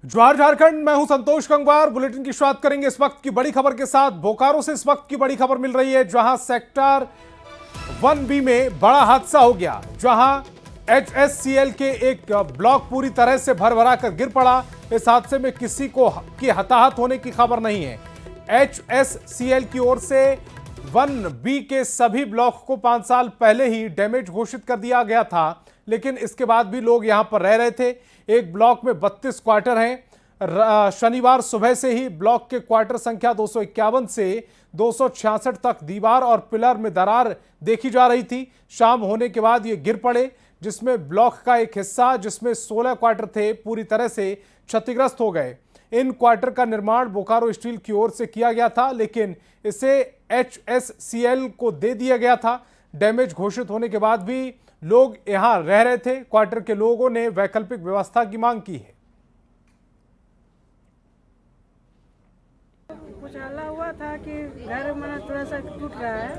ज्वार झारखंड। मैं हूं संतोष गंगवार। बुलेटिन की शुरुआत करेंगे इस वक्त की बड़ी खबर के साथ। बोकारो से इस वक्त की बड़ी खबर मिल रही है, जहां सेक्टर 1B में बड़ा हादसा हो गया, जहां HSCL के एक ब्लॉक पूरी तरह से भरभरा कर गिर पड़ा। इस हादसे में किसी को की हताहत होने की खबर नहीं है। HSCL की ओर से 1B के सभी ब्लॉक को 5 साल पहले ही डैमेज घोषित कर दिया गया था, लेकिन इसके बाद भी लोग यहां पर रह रहे थे। एक ब्लॉक में 32 क्वार्टर हैं। शनिवार सुबह से ही ब्लॉक के क्वार्टर संख्या 251 से 266 तक दीवार और पिलर में दरार देखी जा रही थी। शाम होने के बाद ये गिर पड़े, जिसमें ब्लॉक का एक हिस्सा, जिसमें 16 क्वार्टर थे, पूरी तरह से क्षतिग्रस्त हो गए। इन क्वार्टर का निर्माण बोकारो स्टील की ओर से किया गया था, लेकिन इसे HSCL को दे दिया गया था। डैमेज घोषित होने के बाद भी लोग यहां रह रहे थे। क्वार्टर के लोगों ने वैकल्पिक व्यवस्था की मांग की है। कुछ हल्ला हुआ था कि घर मना थोड़ा सा टूट रहा है,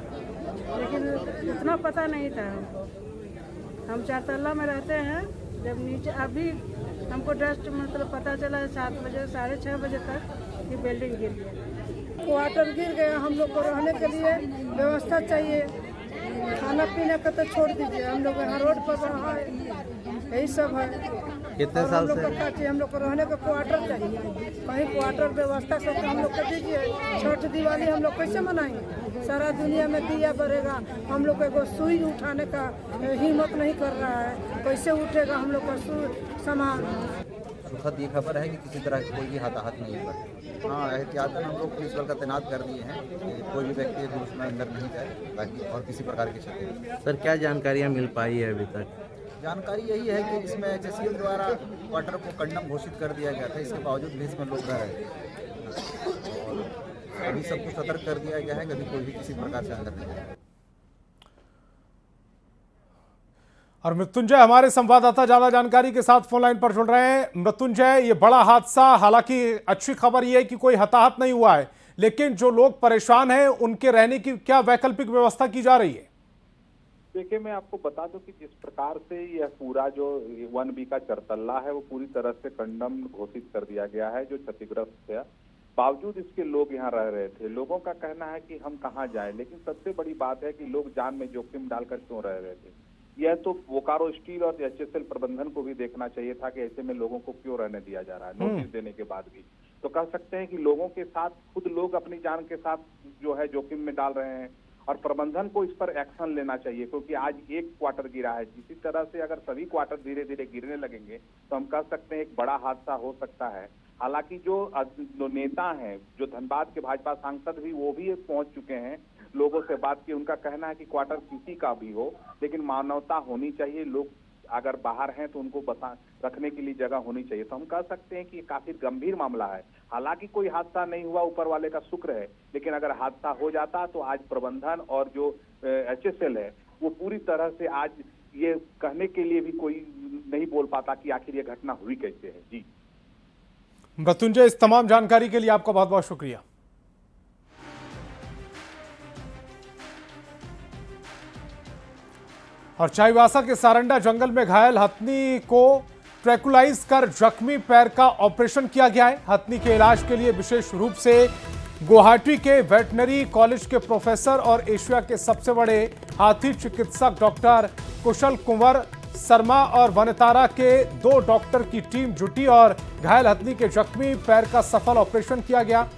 लेकिन उतना पता नहीं था हमको। हम 4 तल्ला में रहते हैं। जब नीचे अभी हमको जस्ट मतलब पता चला 7 बजे 6:30 बजे तक कि बिल्डिंग गिर गया, क्वार्टर गिर गया। हम लोग को रहने के लिए व्यवस्था चाहिए, खाना पीना का तो छोड़ दीजिए। हम लोग यहाँ रोड पर रहा है, यही सब है। कितने साल से? क्या चाहिए, हम लोग को रहने का क्वार्टर चाहिए। कहीं क्वार्टर व्यवस्था करके हम लोग को दीजिए। छठ दिवाली हम लोग कैसे मनाएंगे? सारा दुनिया में दिया बढ़ेगा, हम लोग को एगो सुई उठाने का हिम्मत नहीं कर रहा है। कैसे उठेगा हम लोग का सामान? सुखद ये खबर है कि किसी तरह की कोई भी हताहत नहीं हुआ। हाँ, एहतियातन हम लोग पुलिस बल का तैनात कर दिए हैं कि कोई भी व्यक्ति जुलूस में अंदर नहीं जाए, ताकि और किसी प्रकार की क्षति नहीं। सर, क्या जानकारियाँ मिल पाई है अभी तक? जानकारी यही है कि इसमें HSCL द्वारा क्वार्टर को कंडम घोषित कर दिया गया था। इसके बावजूद भी इसमें लोग रह रहे थे और अभी सबको सतर्क कर दिया गया है कि अभी कोई भी किसी प्रकार से अंदर नहीं जाए। और मृत्युंजय हमारे संवाददाता ज्यादा जानकारी के साथ फोन लाइन पर जुड़ रहे हैं। मृत्युंजय, ये बड़ा हादसा, हालांकि अच्छी खबर ये है कि कोई हताहत नहीं हुआ है, लेकिन जो लोग परेशान हैं उनके रहने की क्या वैकल्पिक व्यवस्था की जा रही है? देखिए, मैं आपको बता दूं कि जिस प्रकार से यह पूरा जो 1B का चरतल्ला है वो पूरी तरह से कंडम घोषित कर दिया गया है, जो क्षतिग्रस्त है। बावजूद इसके लोग यहाँ रह रहे थे। लोगों का कहना है कि हम कहाँ जाएं, लेकिन सबसे बड़ी बात है कि लोग जान में जोखिम डालकर क्यों रह रहे थे। यह तो बोकारो स्टील और HSCL प्रबंधन को भी देखना चाहिए था कि ऐसे में लोगों को क्यों रहने दिया जा रहा है नोटिस देने के बाद भी। तो कह सकते हैं कि लोगों के साथ खुद लोग अपनी जान के साथ जो है जोखिम में डाल रहे हैं, और प्रबंधन को इस पर एक्शन लेना चाहिए, क्योंकि आज एक क्वार्टर गिरा है। इसी तरह से अगर सभी क्वार्टर धीरे धीरे गिरने लगेंगे तो हम कह सकते हैं एक बड़ा हादसा हो सकता है। हालांकि जो नेता हैं, जो धनबाद के भाजपा सांसद भी, वो भी पहुंच चुके हैं, लोगों से बात की। उनका कहना है कि क्वार्टर किसी का भी हो, लेकिन मानवता होनी चाहिए। लोग अगर बाहर हैं तो उनको रखने के लिए जगह होनी चाहिए। तो हम कह सकते हैं कि ये काफी गंभीर मामला है। हालांकि कोई हादसा नहीं हुआ, ऊपर वाले का शुक्र है, लेकिन अगर हादसा हो जाता तो आज प्रबंधन और जो HSCL है वो पूरी तरह से आज ये कहने के लिए भी कोई नहीं बोल पाता कि आखिर ये घटना हुई कैसे है। जी मृत्युंजय, इस तमाम जानकारी के लिए आपका बहुत बहुत शुक्रिया। और चाईबासा के सारंडा जंगल में घायल हथनी को ट्रैकुलाइज कर जख्मी पैर का ऑपरेशन किया गया है। हथनी के इलाज के लिए विशेष रूप से गुवाहाटी के वेटनरी कॉलेज के प्रोफेसर और एशिया के सबसे बड़े हाथी चिकित्सक डॉक्टर कुशल कुंवर शर्मा और वनतारा के 2 डॉक्टर की टीम जुटी और घायल हथनी के जख्मी पैर का सफल ऑपरेशन किया गया।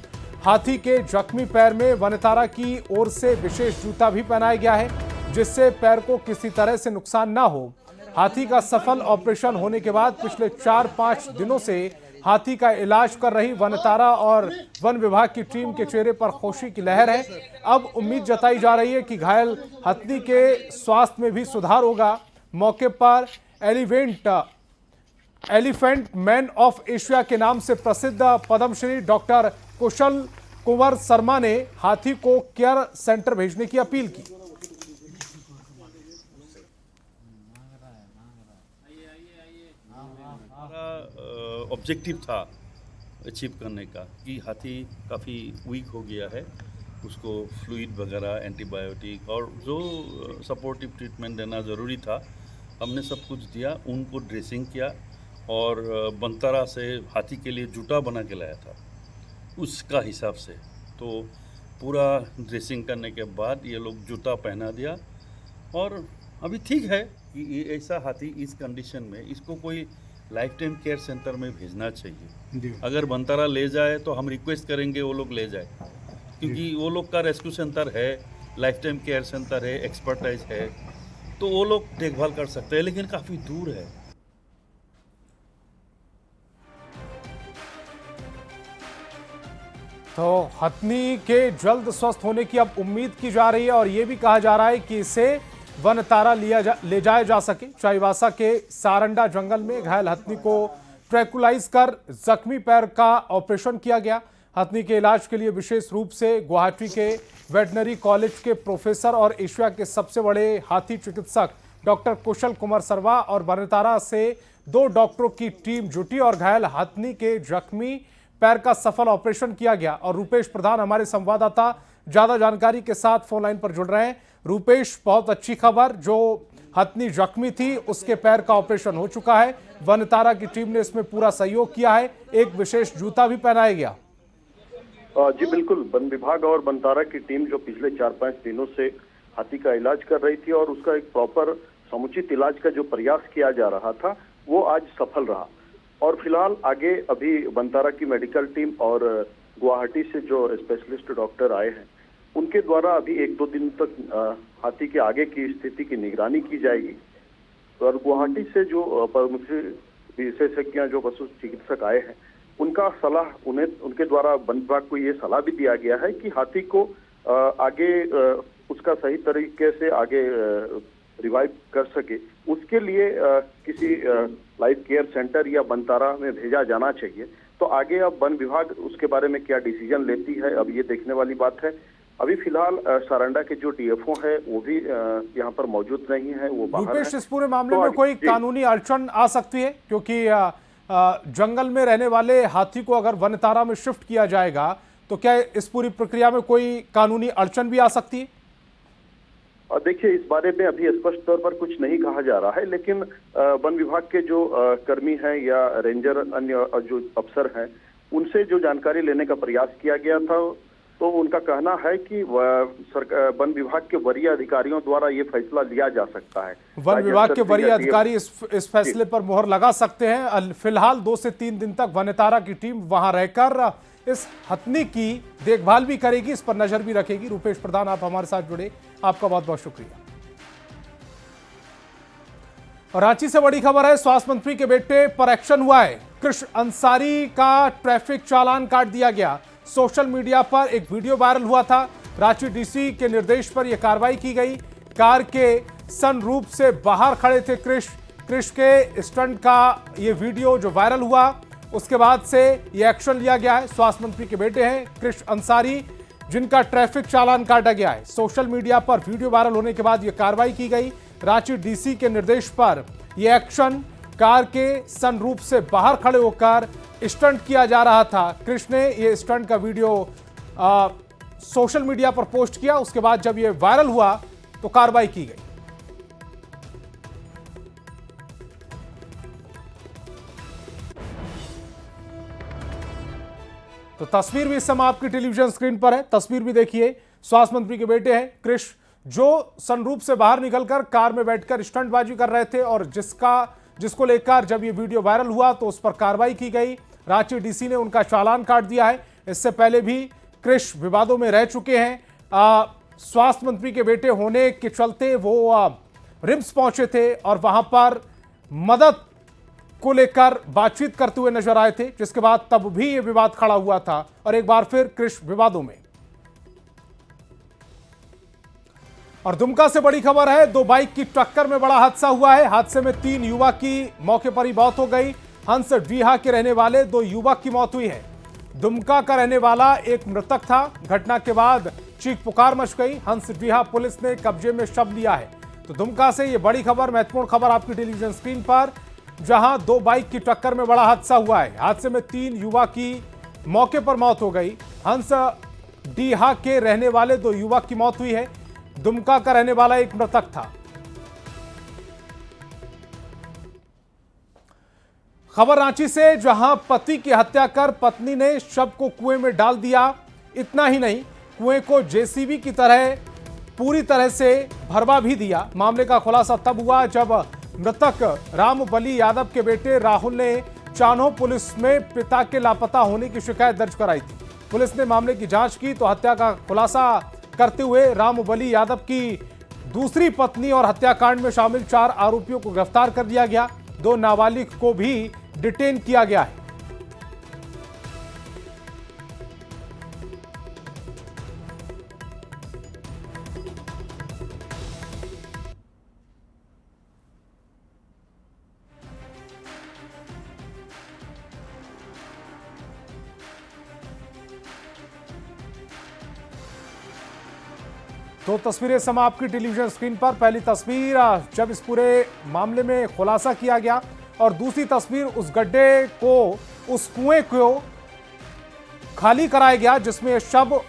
हाथी के जख्मी पैर में वनतारा की ओर से विशेष जूता भी पहनाया गया है, जिससे पैर को किसी तरह से नुकसान ना हो। हाथी का सफल ऑपरेशन होने के बाद पिछले 4-5 दिनों से हाथी का इलाज कर रही वनतारा और वन विभाग की टीम के चेहरे पर खुशी की लहर है। अब उम्मीद जताई जा रही है कि घायल हथनी के स्वास्थ्य में भी सुधार होगा। मौके पर एलिफेंट मैन ऑफ एशिया के नाम से प्रसिद्ध पद्मश्री डॉक्टर कुशल कुंवर शर्मा ने हाथी को केयर सेंटर भेजने की अपील की। ऑब्जेक्टिव था अचीव करने का कि हाथी काफ़ी वीक हो गया है, उसको फ्लूइड वगैरह, एंटीबायोटिक और जो सपोर्टिव ट्रीटमेंट देना ज़रूरी था, हमने सब कुछ दिया। उनको ड्रेसिंग किया और बनतारा से हाथी के लिए जूता बना के लाया था उसका हिसाब से। तो पूरा ड्रेसिंग करने के बाद ये लोग जूता पहना दिया और अभी ठीक है कि ये ऐसा हाथी इस कंडीशन में इसको कोई लाइफ टाइम केयर सेंटर में भेजना चाहिए। अगर बनतारा ले जाए तो हम रिक्वेस्ट करेंगे वो लोग ले जाए, क्योंकि वो लोग का रेस्क्यू सेंटर है, लाइफ टाइम केयर सेंटर है, एक्सपर्टाइज है, तो वो लोग देखभाल कर सकते हैं, लेकिन काफ़ी दूर है। तो हथनी के जल्द स्वस्थ होने की अब उम्मीद की जा रही है और यह भी कहा जा रहा है कि इसे वनतारा ले जाया जा सके। चाईबासा के सारंडा जंगल में घायल हथनी को ट्रैकुलाइज कर जख्मी पैर का ऑपरेशन किया गया। हथनी के इलाज के लिए विशेष रूप से गुवाहाटी के वेटनरी कॉलेज के प्रोफेसर और एशिया के सबसे बड़े हाथी चिकित्सक डॉक्टर कुशल कुमार सरवा और वनतारा से 2 डॉक्टरों की टीम जुटी और घायल हथनी के जख्मी पैर का सफल ऑपरेशन किया गया। और रूपेश प्रधान हमारे संवाददाता ज्यादा जानकारी के साथ फोन लाइन पर जुड़ रहे हैं। रूपेश, बहुत अच्छी खबर, जो हथनी जख्मी थी उसके पैर का ऑपरेशन हो चुका है। वनतारा की टीम ने इसमें पूरा सहयोग किया है, एक विशेष जूता भी पहनाया गया। जी बिल्कुल, वन विभाग और वनतारा की टीम जो पिछले 4-5 दिनों से हाथी का इलाज कर रही थी और उसका एक प्रॉपर समुचित इलाज का जो प्रयास किया जा रहा था वो आज सफल रहा। और फिलहाल आगे अभी वनतारा की मेडिकल टीम और गुवाहाटी से जो स्पेशलिस्ट डॉक्टर आए हैं उनके द्वारा अभी 1-2 दिन तक हाथी के आगे की स्थिति की निगरानी की जाएगी। और गुवाहाटी से जो विशेषज्ञ जो पशु चिकित्सक आए हैं उनका सलाह उनके द्वारा वन विभाग को ये सलाह भी दिया गया है कि हाथी को आगे उसका सही तरीके से आगे रिवाइव कर सके, उसके लिए किसी लाइफ केयर सेंटर या वनतारा में भेजा जाना चाहिए। तो आगे अब वन विभाग उसके बारे में क्या डिसीजन लेती है, अब ये देखने वाली बात है। अभी फिलहाल सारंडा के जो डीएफओ है वो भी यहाँ पर मौजूद नहीं है, वो बाहर है। इस पूरे मामले में कोई कानूनी अड़चन आ सकती है, क्योंकि जंगल में रहने वाले हाथी को अगर वनतारा में शिफ्ट किया जाएगा तो क्या इस पूरी प्रक्रिया में कोई कानूनी अड़चन भी आ सकती है? और देखिए, इस बारे में अभी स्पष्ट तौर पर कुछ नहीं कहा जा रहा है, लेकिन वन विभाग के जो कर्मी हैं या रेंजर अन्य जो अफसर हैं उनसे जो जानकारी लेने का प्रयास किया गया था तो उनका कहना है कि वन विभाग के वरीय अधिकारियों द्वारा ये फैसला लिया जा सकता है। वन विभाग के वरीय अधिकारी इस फैसले पर मोहर लगा सकते हैं। फिलहाल 2 से 3 दिन तक वनतारा की टीम वहां रहकर इस हथनी की देखभाल भी करेगी, इस पर नजर भी रखेगी। रूपेश प्रधान, आप हमारे साथ जुड़े, आपका बहुत बहुत शुक्रिया। और रांची से बड़ी खबर है, स्वास्थ्य मंत्री के बेटे पर एक्शन हुआ है। कृष्ण अंसारी का ट्रैफिक चालान काट दिया गया। सोशल मीडिया पर एक वीडियो वायरल हुआ था। रांची डीसी के निर्देश पर यह कार्रवाई की गई। कार के सनरूफ से बाहर खड़े थे कृष्ण के स्टंट का ये वीडियो जो वायरल हुआ, उसके बाद से ये एक्शन लिया गया है। स्वास्थ्य मंत्री के बेटे हैं कृष्ण अंसारी, जिनका ट्रैफिक चालान काटा गया है। सोशल मीडिया पर वीडियो वायरल होने के बाद यह कार्रवाई की गई। रांची डीसी के निर्देश पर यह एक्शन, कार के सनरूफ से बाहर खड़े होकर स्टंट किया जा रहा था। कृष्ण ने यह स्टंट का वीडियो सोशल मीडिया पर पोस्ट किया। उसके बाद जब यह वायरल हुआ तो कार्रवाई की गई। तो तस्वीर भी इस समय आपकी टेलीविजन स्क्रीन पर है। तस्वीर भी देखिए, स्वास्थ्य मंत्री के बेटे हैं कृष्ण, जो सनरूफ से बाहर निकलकर कार में बैठकर स्टंटबाजी कर रहे थे और जिसको लेकर जब ये वीडियो वायरल हुआ तो उस पर कार्रवाई की गई। रांची डीसी ने उनका चालान काट दिया है। इससे पहले भी कृष्ण विवादों में रह चुके हैं। स्वास्थ्य मंत्री के बेटे होने के चलते वो रिम्स पहुंचे थे और वहां पर मदद को लेकर बातचीत करते हुए नजर आए थे, जिसके बाद तब भी ये विवाद खड़ा हुआ था और एक बार फिर कृष्ण विवादों में। और दुमका से बड़ी खबर है, 2 बाइक की टक्कर में बड़ा हादसा हुआ है। हादसे में 3 युवक की मौके पर ही मौत हो गई। हंस डीहा के रहने वाले 2 युवक की मौत हुई है। दुमका का रहने वाला एक मृतक था। घटना के बाद चीख पुकार मच गई। हंस डीहा पुलिस ने कब्जे में शव लिया है। तो दुमका से ये बड़ी खबर, महत्वपूर्ण खबर आपकी टेलीविजन स्क्रीन पर, जहां 2 बाइक की टक्कर में बड़ा हादसा हुआ है। हादसे में 3 युवक की मौके पर मौत हो गई। हंस डीहा के रहने वाले 2 युवक की मौत हुई है। दुमका का रहने वाला एक मृतक था। खबर रांची से, जहां पति की हत्या कर पत्नी ने शव को कुएं में डाल दिया। इतना ही नहीं, कुएं को जेसीबी की तरह पूरी तरह से भरवा भी दिया। मामले का खुलासा तब हुआ जब मृतक रामबली यादव के बेटे राहुल ने चान्हो पुलिस में पिता के लापता होने की शिकायत दर्ज कराई थी। पुलिस ने मामले की जांच की तो हत्या का खुलासा करते हुए रामबली यादव की दूसरी पत्नी और हत्याकांड में शामिल 4 आरोपियों को गिरफ्तार कर लिया गया। 2 नाबालिग को भी डिटेन किया गया है। दो तस्वीरें समा आपकी टेलीविजन स्क्रीन पर। पहली तस्वीर जब इस पूरे मामले में खुलासा किया गया और दूसरी तस्वीर उस गड्ढे को, उस कुएं को खाली कराया गया जिसमें शव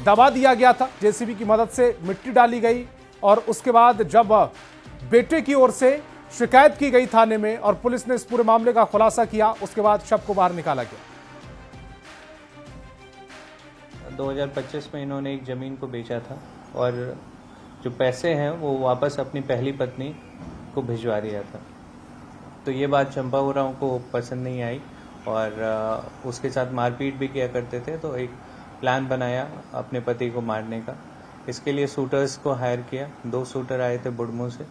दबा दिया गया था। जेसीबी की मदद से मिट्टी डाली गई और उसके बाद जब बेटे की ओर से शिकायत की गई थाने में और पुलिस ने इस पूरे मामले का खुलासा किया, उसके बाद शव को बाहर निकाला गया। 2025 में इन्होंने एक ज़मीन को बेचा था और जो पैसे हैं वो वापस अपनी पहली पत्नी को भिजवा दिया था। तो ये बात चंपा उरांव को पसंद नहीं आई और उसके साथ मारपीट भी किया करते थे। तो एक प्लान बनाया अपने पति को मारने का। इसके लिए शूटर्स को हायर किया। 2 शूटर आए थे बुढ़मू से।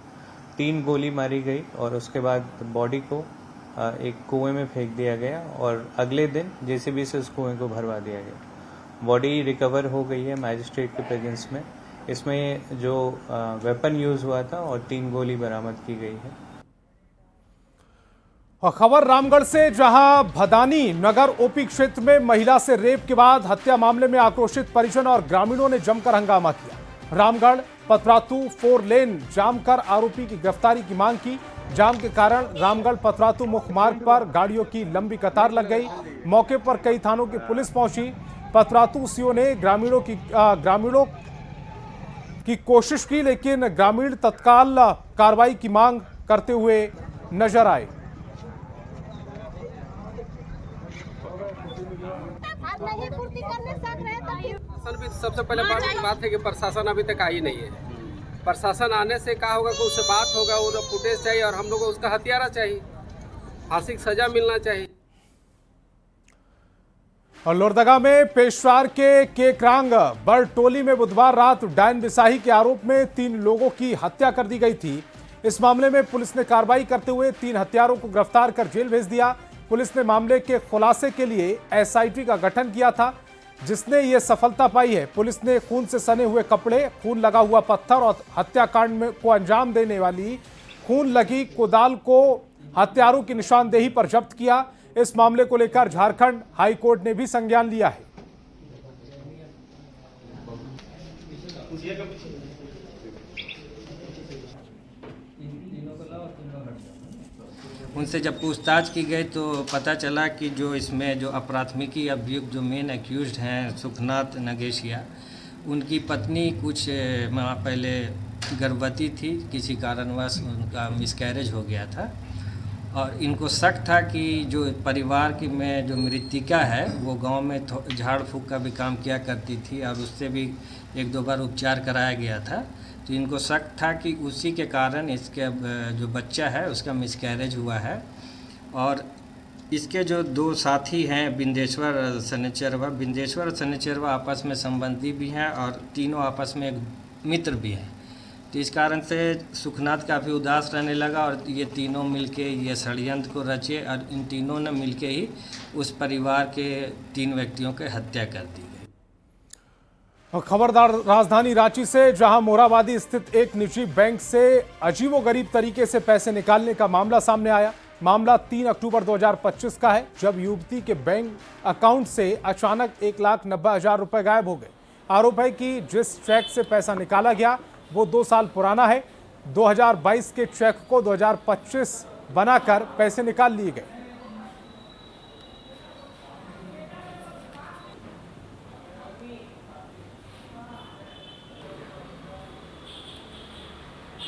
3 गोली मारी गई और उसके बाद बॉडी को एक कुएं में फेंक दिया गया और अगले दिन जेसीबी से उस कुएं को भरवा दिया गया। बॉडी रिकवर हो गई है मैजिस्ट्रेट के प्रेजेंस में। इसमें जो वेपन यूज हुआ था और 3 गोली बरामद की गई है। और खबर रामगढ़ से, जहां भदानी नगर ओपी क्षेत्र में महिला से रेप के बाद हत्या मामले में आक्रोशित परिजन और ग्रामीणों ने जमकर हंगामा किया। रामगढ़ पतरातू 4 लेन जाम कर आरोपी की गिरफ्तारी की मांग की। जाम के कारण रामगढ़ पतरातू मुख्य मार्ग पर गाड़ियों की लंबी कतार लग गई। मौके पर कई थानों की पुलिस पहुंची। पतरातू सीओ ने ग्रामीणों की कोशिश की, लेकिन ग्रामीण तत्काल कार्रवाई की मांग करते हुए नजर आए। सबसे पहले बात है कि प्रशासन अभी तक आई नहीं है। प्रशासन आने से क्या होगा कि उससे बात होगा, वो फुटेज चाहिए और हम लोग को उसका हथियारा चाहिए, फांसी की सजा मिलना चाहिए। और लोहरदगा में पेशवार के केकरांग बरटोली में बुधवार रात डायन बिसाही के आरोप में 3 लोगों की हत्या कर दी गई थी। इस मामले में पुलिस ने कार्रवाई करते हुए 3 हत्यारों को गिरफ्तार कर जेल भेज दिया। पुलिस ने मामले के खुलासे के लिए एसआईटी का गठन किया था, जिसने ये सफलता पाई है। पुलिस ने खून से सने हुए कपड़े, खून लगा हुआ पत्थर और हत्याकांड को अंजाम देने वाली खून लगी कुदाल को हत्यारों की निशानदेही पर जब्त किया। इस मामले को लेकर झारखंड हाई कोर्ट ने भी संज्ञान लिया है। उनसे जब पूछताछ की गई तो पता चला कि जो इसमें जो अपराधमिकी अभियुक्त जो मेन एक्यूज्ड हैं सुखनाथ नगेशिया, उनकी पत्नी कुछ माह पहले गर्भवती थी। किसी कारणवश उनका मिसकैरेज हो गया था और इनको शक था कि जो परिवार की में जो मृतिका है वो गांव में झाड़ फूक का भी काम किया करती थी और उससे भी 1-2 बार उपचार कराया गया था। तो इनको शक था कि उसी के कारण इसके जो बच्चा है उसका मिसकैरेज हुआ है। और इसके जो 2 साथी हैं बिंदेश्वर और शनिचरवा आपस में संबंधी भी हैं और तीनों आपस में एक मित्र भी हैं। तो इस कारण से सुखनाथ काफ़ी उदास रहने लगा और ये तीनों मिलके ये षड्यंत्र को रचे और इन तीनों ने मिलके ही उस परिवार के 3 व्यक्तियों की हत्या कर दी गई। खबरदार राजधानी रांची से, जहां मोराबादी स्थित एक निजी बैंक से अजीबोगरीब तरीके से पैसे निकालने का मामला सामने आया। मामला 3 अक्टूबर 2025 का है, जब युवती के बैंक अकाउंट से अचानक 1,90,000 रुपए गायब हो गए। आरोप है कि जिस चेक से पैसा निकाला गया वो 2 साल पुराना है। 2022 के चेक को 2025 बनाकर पैसे निकाल लिए गए।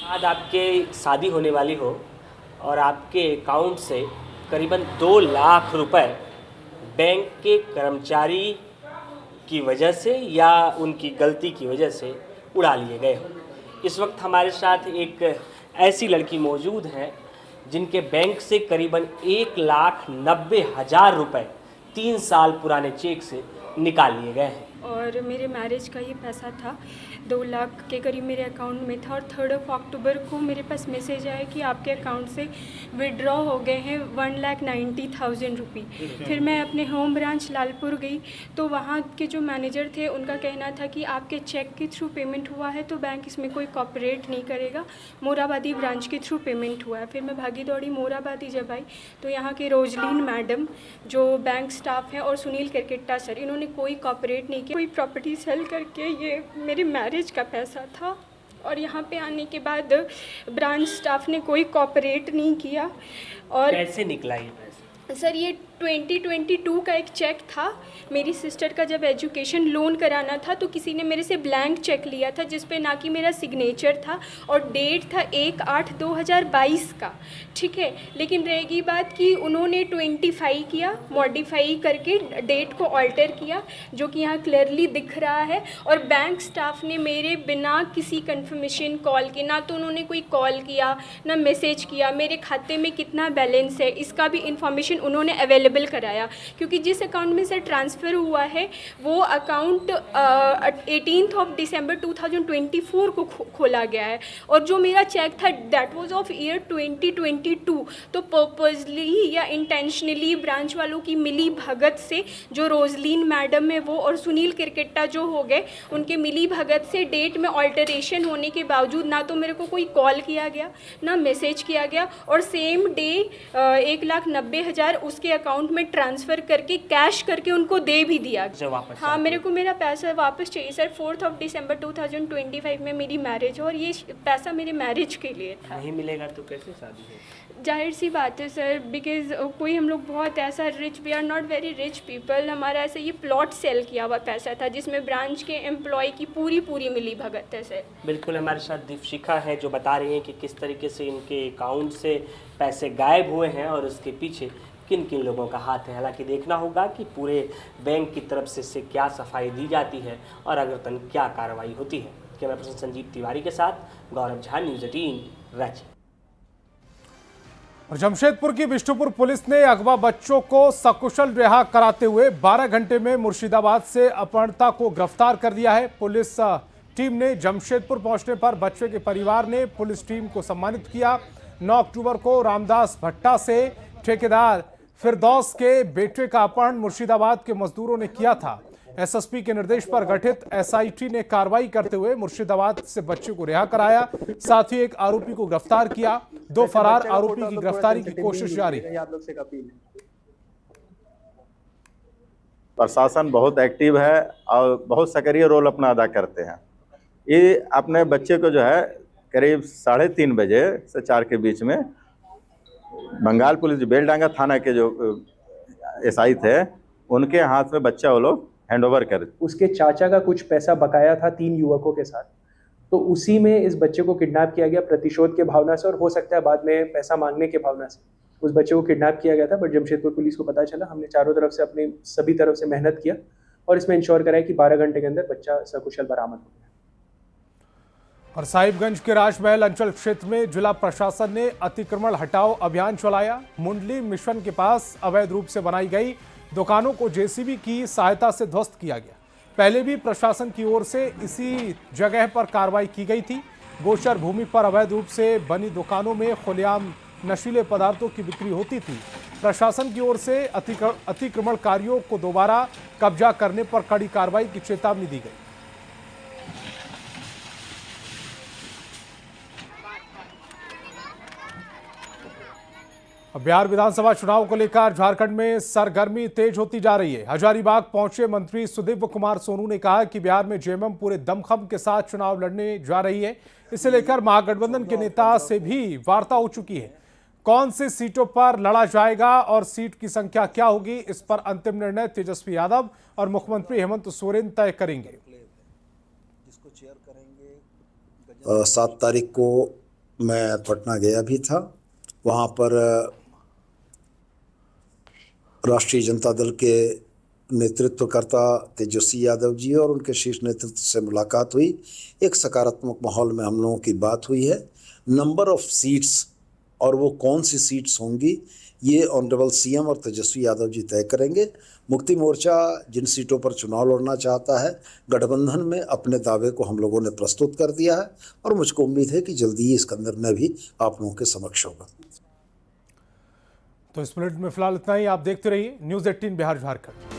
आज आपके शादी होने वाली हो और आपके अकाउंट से करीबन 2 लाख रुपए बैंक के कर्मचारी की वजह से या उनकी गलती की वजह से उड़ा लिए गए हो। इस वक्त हमारे साथ एक ऐसी लड़की मौजूद है जिनके बैंक से करीबन 1,90,000 रुपए 3 साल पुराने चेक से निकाल लिए गए हैं। और मेरे मैरिज का ये पैसा था 2 लाख के करीब मेरे अकाउंट में था और 3 अक्टूबर को मेरे पास मैसेज आया कि आपके अकाउंट से विड्रॉ हो गए हैं 1,90,000 रुपये। फिर मैं अपने होम ब्रांच लालपुर गई तो वहाँ के जो मैनेजर थे उनका कहना था कि आपके चेक के थ्रू पेमेंट हुआ है तो बैंक इसमें कोई कॉपरेट नहीं करेगा, मोराबादी ब्रांच के थ्रू पेमेंट हुआ है। फिर मैं भागी दौड़ी मोराबादी जब आई तो यहाँ के रोजलीन मैडम जो बैंक स्टाफ हैं और सुनील किरकिट्टा सर, इन्होंने कोई कॉपरेट नहीं किया। कोई प्रॉपर्टी सेल करके ये मेरे मैरिज का पैसा था और यहाँ पे आने के बाद ब्रांच स्टाफ ने कोई कॉपरेट नहीं किया। और कैसे निकला ये पैसा? सर ये 2022 का एक चेक था। मेरी सिस्टर का जब एजुकेशन लोन कराना था तो किसी ने मेरे से ब्लैंक चेक लिया था जिस पे ना कि मेरा सिग्नेचर था और डेट था 1/8/2022 का, ठीक है। लेकिन रहेगी बात कि उन्होंने 25 किया, मॉडिफाई करके डेट को ऑल्टर किया जो कि यहाँ क्लियरली दिख रहा है। और बैंक स्टाफ ने मेरे बिना किसी कंफर्मेशन कॉल के, ना तो उन्होंने कोई कॉल किया ना मैसेज किया, मेरे खाते में कितना बैलेंस है इसका भी इंफॉर्मेशन उन्होंने अवेलेबल कराया। क्योंकि जिस अकाउंट में से ट्रांसफ़र हुआ है वो अकाउंट 18 दिसंबर 2024 को खोला गया है और जो मेरा चेक था दैट वाज ऑफ ईयर 2022। तो पर्पसली या इंटेंशनली ब्रांच वालों की मिली भगत से जो रोजलीन मैडम है वो और सुनील किरकिट्टा जो हो गए उनके मिली भगत से डेट में ऑल्टरेशन होने के बावजूद ना तो मेरे को कोई कॉल किया गया ना मैसेज किया गया और सेम डे 1,90,000 उसके अकाउंट में ट्रांसफ़र करके कैश करके उनको दे भी दिया। हाँ, मेरे को मेरा पैसा वापस चाहिए सर। 4 दिसंबर 2025 में मेरी मैरिज हो और ये पैसा मेरे मैरिज के लिए था। नहीं मिलेगा तो कैसे शादी है? जाहिर सी बात है सर, बिकॉज कोई हम लोग बहुत ऐसा rich, we are not very rich people, हमारा ऐसा ये प्लॉट सेल किया हुआ पैसा था जिसमें ब्रांच के एम्प्लॉय की पूरी मिली भगत है सर। बिल्कुल, हमारे साथ दीपशिखा है जो बता रही हैं कि किस तरीके से इनके अकाउंट से पैसे गायब हुए हैं और उसके पीछे किन किन लोगों का हाथ है। हालांकि देखना होगा कि पूरे बैंक की तरफ से इससे क्या सफाई दी जाती है और अगरतन क्या कार्रवाई होती है। कैमरा पर्सन संजीव तिवारी के साथ गौरव झा, न्यूज़ 18 रांची। और जमशेदपुर की विष्णुपुर पुलिस ने अगवा बच्चों को सकुशल रिहा कराते हुए 12 घंटे में मुर्शिदाबाद से अपहरणता को गिरफ्तार कर दिया है। पुलिस टीम ने जमशेदपुर पहुंचने पर बच्चे के परिवार ने पुलिस टीम को सम्मानित किया। 9 अक्टूबर को रामदास भट्टा से ठेकेदार फिरदौस के बेटे का अपहरण मुर्शिदाबाद के मजदूरों ने किया था। एसएसपी के निर्देश पर गठित एसआईटी ने कार्रवाई करते हुए मुर्शिदाबाद से बच्चे को रिहा कराया, साथ ही एक आरोपी को गिरफ्तार किया। 2 फरार आरोपी की गिरफ्तारी की कोशिश जारी है। प्रशासन बहुत एक्टिव है और बहुत सक्रिय रोल अपना अदा करते हैं। ये अपने बच्चे को जो है करीब 3:30 बजे से 4 के बीच में बंगाल पुलिस बेलडांगा थाना के जो एसआई थे उनके हाथ में बच्चा वो लोग हैंडओवर कर। उसके चाचा का कुछ पैसा बकाया था 3 युवकों के साथ, तो उसी में इस बच्चे को किडनैप किया गया प्रतिशोध के भावना से और हो सकता है बाद में पैसा मांगने के भावना से उस बच्चे को किडनैप किया गया था। बट जमशेदपुर पुलिस को पता चला, हमने चारों तरफ से अपने सभी तरफ से मेहनत किया और इसमें इंश्योर कराया कि 12 घंटे के अंदर बच्चा सकुशल बरामद हो गया। और साहिबगंज के राजमहल अंचल क्षेत्र में जिला प्रशासन ने अतिक्रमण हटाओ अभियान चलाया। मुंडली मिशन के पास अवैध रूप से बनाई गई दुकानों को जेसीबी की सहायता से ध्वस्त किया गया। पहले भी प्रशासन की ओर से इसी जगह पर कार्रवाई की गई थी। गोचर भूमि पर अवैध रूप से बनी दुकानों में खुलेआम नशीले पदार्थों की बिक्री होती थी। प्रशासन की ओर से अतिक्रमणकारियों को दोबारा कब्जा करने पर कड़ी कार्रवाई की चेतावनी दी गई। बिहार विधानसभा चुनाव को लेकर झारखंड में सरगर्मी तेज होती जा रही है। हजारीबाग पहुंचे मंत्री सुदीव्य कुमार सोनू ने कहा कि बिहार में जेएमएम पूरे दमखम के साथ चुनाव लड़ने जा रही है। इसे लेकर महागठबंधन के नेता से भी वार्ता हो चुकी है। कौन सी सीटों पर लड़ा जाएगा और सीट की संख्या क्या होगी, इस पर अंतिम निर्णय तेजस्वी यादव और मुख्यमंत्री हेमंत सोरेन तय करेंगे। 7 तारीख को मैं पटना गया भी था। वहाँ पर राष्ट्रीय जनता दल के नेतृत्वकर्ता तेजस्वी यादव जी और उनके शीर्ष नेतृत्व से मुलाकात हुई। एक सकारात्मक माहौल में हम लोगों की बात हुई है। नंबर ऑफ सीट्स और वो कौन सी सीट्स होंगी ये ऑनरेबल सीएम और तेजस्वी यादव जी तय करेंगे। मुक्ति मोर्चा जिन सीटों पर चुनाव लड़ना चाहता है, गठबंधन में अपने दावे को हम लोगों ने प्रस्तुत कर दिया है और मुझको उम्मीद है कि जल्दी ही इसका निर्णय भी आप लोगों के समक्ष होगा। तो इस बुलेटिन में फिलहाल इतना ही। आप देखते रहिए न्यूज़ 18 बिहार झारखंड।